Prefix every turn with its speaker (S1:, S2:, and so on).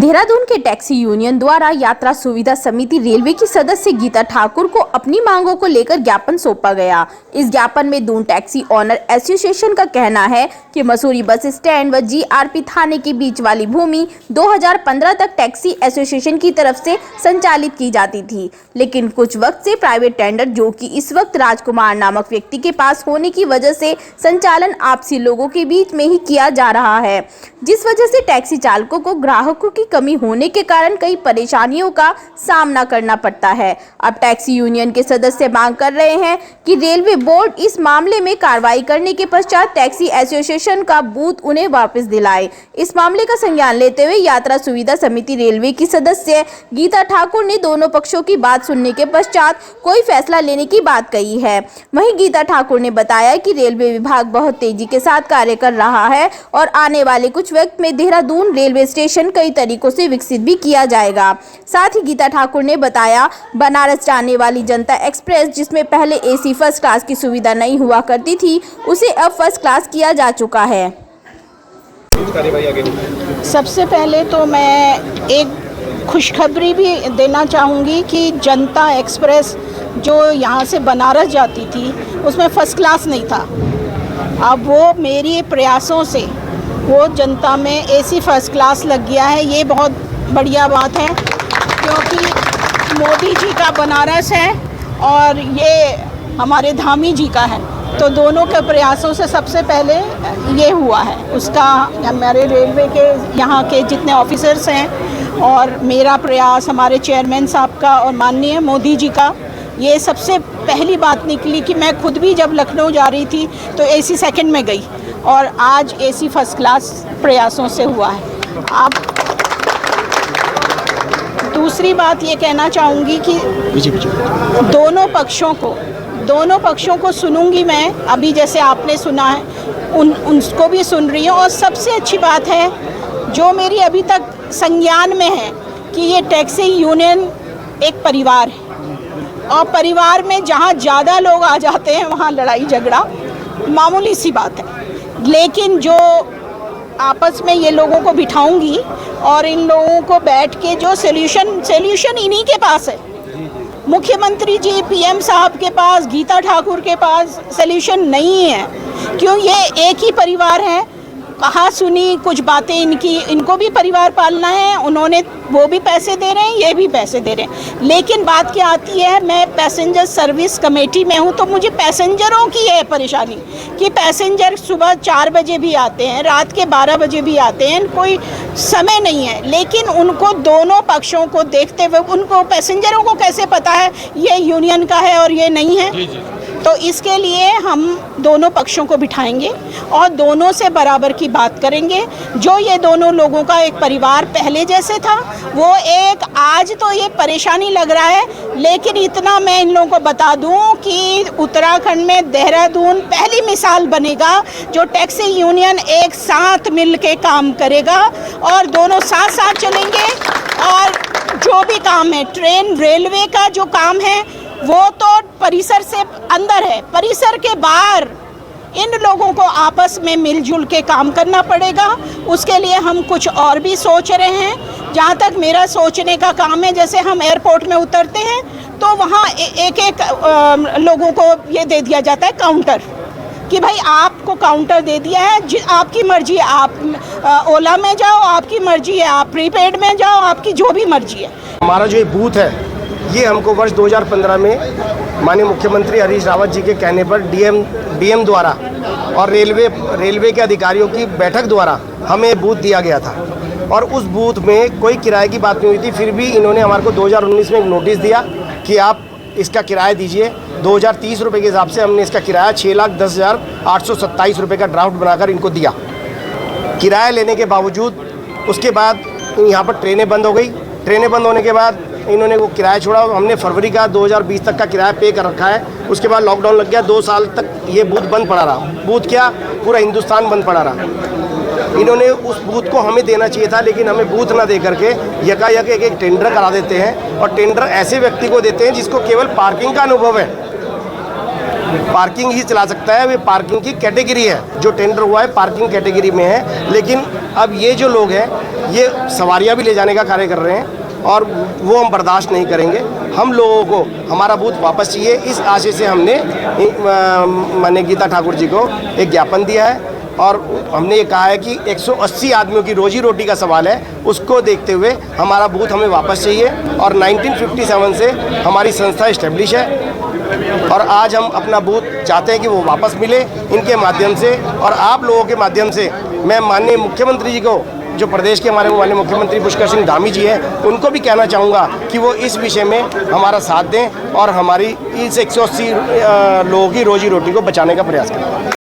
S1: देहरादून के taxi union द्वारा यात्रा सुविधा समिति रेलवे की सदस्य गीता ठाकुर को अपनी मांगों को लेकर ज्ञापन सौंपा गया। इस ज्ञापन में दून टैक्सी ऑनर एसोसिएशन का कहना है कि मसूरी बस स्टैंड व जीआरपी थाने के बीच वाली भूमि 2015 तक टैक्सी एसोसिएशन की तरफ से संचालित की जाती थी, लेकिन कुछ वक्त से प्राइवेट टेंडर जो कि इस वक्त राजकुमार नामक व्यक्ति के पास होने की वजह से संचालन आपसी लोगों के बीच में ही किया जा रहा है, जिस वजह से टैक्सी चालकों को ग्राहकों की कमी होने के कारण कई परेशानियों का सामना करना पड़ता है। अब टैक्सी यूनियन के सदस्य मांग कर रहे हैं कि रेलवे बोर्ड इस मामले में कार्रवाई करने के पश्चात टैक्सी एसोसिएशन का बूथ उन्हें वापस दिलाए। इस मामले का संज्ञान लेते हुए यात्रा सुविधा समिति रेलवे की सदस्य गीता ठाकुर ने दोनों पक्षों की बात सुनने के पश्चात कोई फैसला लेने की बात कही है। वहीं गीता ठाकुर ने बताया कि रेलवे विभाग बहुत तेजी के साथ कार्य कर रहा है और आने वाले कुछ वक्त में देहरादून रेलवे स्टेशन कई तरीकों से विकसित भी किया जाएगा। साथ ही गीता ठाकुर ने बताया बनारस जाने वाली जनता एक्सप्रेस, जिसमें पहले एसी फर्स्ट क्लास की सुविधा नहीं हुआ करती थी, उसे अब फर्स्ट क्लास किया जा चुका है।
S2: सबसे पहले तो मैं एक खुशखबरी भी देना चाहूँगी कि जनता एक्सप्रेस जो यहाँ से बनारस जाती थी उसमें फर्स्ट क्लास नहीं था। अब वो मेरी प्रयासों से वो जनता में एसी फर्स्ट क्लास लग गया है। ये बहुत बढ़िया बात है क्योंकि मोदी जी का बनारस है और ये हमारे धामी जी का है, तो दोनों के प्रयासों से सबसे पहले ये हुआ है। उसका हमारे रेलवे के यहाँ के जितने ऑफिसर्स हैं और मेरा प्रयास, हमारे चेयरमैन साहब का और माननीय मोदी जी का, ये सबसे पहली बात निकली कि मैं खुद भी जब लखनऊ जा रही थी तो एसी सेकंड में गई और आज एसी फर्स्ट क्लास प्रयासों से हुआ है। अब दूसरी बात ये कहना चाहूँगी कि दोनों पक्षों को सुनूंगी मैं। अभी जैसे आपने सुना है उनको भी सुन रही हूँ। और सबसे अच्छी बात है जो मेरी अभी तक संज्ञान में है कि ये टैक्सी यूनियन एक परिवार है और परिवार में जहाँ ज़्यादा लोग आ जाते हैं वहाँ लड़ाई झगड़ा मामूली सी बात है, लेकिन जो आपस में ये लोगों को बिठाऊंगी और इन लोगों को बैठ के जो सॉल्यूशन इन्हीं के पास है। मुख्यमंत्री जी, पीएम साहब के पास, गीता ठाकुर के पास सॉल्यूशन नहीं है। क्यों? ये एक ही परिवार है। कहा सुनी कुछ बातें इनको भी परिवार पालना है, उन्होंने वो भी पैसे दे रहे हैं, ये भी पैसे दे रहे हैं। लेकिन बात क्या आती है, मैं पैसेंजर सर्विस कमेटी में हूँ तो मुझे पैसेंजरों की है परेशानी कि पैसेंजर सुबह 4 बजे भी आते हैं, रात के 12 बजे भी आते हैं, कोई समय नहीं है। लेकिन उनको दोनों पक्षों को देखते हुए उनको पैसेंजरों को कैसे पता है ये यूनियन का है और ये नहीं है? तो इसके लिए हम दोनों पक्षों को बिठाएंगे और दोनों से बराबर की बात करेंगे। जो ये दोनों लोगों का एक परिवार पहले जैसे था वो एक आज तो ये परेशानी लग रहा है, लेकिन इतना मैं इन लोगों को बता दूं कि उत्तराखंड में देहरादून पहली मिसाल बनेगा जो टैक्सी यूनियन एक साथ मिल के काम करेगा और दोनों साथ साथ चलेंगे। और जो भी काम है, ट्रेन रेलवे का जो काम है वो तो परिसर से अंदर है, परिसर के बाहर इन लोगों को आपस में मिलजुल के काम करना पड़ेगा। उसके लिए हम कुछ और भी सोच रहे हैं। जहाँ तक मेरा सोचने का काम है, जैसे हम एयरपोर्ट में उतरते हैं तो वहाँ एक लोगों को ये दे दिया जाता है काउंटर कि भाई आपको काउंटर दे दिया है, आपकी मर्जी है, आप ओला में जाओ, आपकी मर्जी है, आप प्रीपेड में जाओ, आपकी जो भी मर्जी है।
S3: हमारा जो बूथ है ये हमको वर्ष 2015 में माननीय मुख्यमंत्री हरीश रावत जी के कहने पर डीएम द्वारा और रेलवे के अधिकारियों की बैठक द्वारा हमें बूथ दिया गया था और उस बूथ में कोई किराए की बात नहीं हुई थी। फिर भी इन्होंने हमारे को 2019 में एक नोटिस दिया कि आप इसका किराया दीजिए। 2030 रुपये के हिसाब से हमने इसका किराया 6,10,827 रुपये का ड्राफ्ट बनाकर इनको दिया। किराया लेने के बावजूद उसके बाद यहाँ पर ट्रेनें बंद हो गई। ट्रेनें बंद होने के बाद इन्होंने वो किराया छोड़ा। हमने फरवरी का 2020 तक का किराया पे कर रखा है। उसके बाद लॉकडाउन लग गया, 2 साल तक ये बूथ बंद पड़ा रहा। बूथ क्या, पूरा हिंदुस्तान बंद पड़ा रहा। इन्होंने उस बूथ को हमें देना चाहिए था, लेकिन हमें बूथ ना दे करके यकायक एक टेंडर करा देते हैं और टेंडर ऐसे व्यक्ति को देते हैं जिसको केवल पार्किंग का अनुभव है। पार्किंग ही चला सकता है। वे पार्किंग की कैटेगरी है, जो टेंडर हुआ है पार्किंग कैटेगरी में है। लेकिन अब ये जो लोग हैं ये सवारियां भी ले जाने का कार्य कर रहे हैं और वो हम बर्दाश्त नहीं करेंगे। हम लोगों को हमारा बूथ वापस चाहिए। इस आशय से हमने माननीय गीता ठाकुर जी को एक ज्ञापन दिया है और हमने ये कहा है कि 180 आदमियों की रोजी रोटी का सवाल है, उसको देखते हुए हमारा बूथ हमें वापस चाहिए। और 1957 से हमारी संस्था इस्टेब्लिश है और आज हम अपना बूथ चाहते हैं कि वो वापस मिले इनके माध्यम से। और आप लोगों के माध्यम से मैं माननीय मुख्यमंत्री जी को, जो प्रदेश के हमारे माननीय मुख्यमंत्री पुष्कर सिंह धामी जी हैं, उनको भी कहना चाहूँगा कि वो इस विषय में हमारा साथ दें और हमारी इस 180 लोगों की रोजी रोटी को बचाने का प्रयास करें।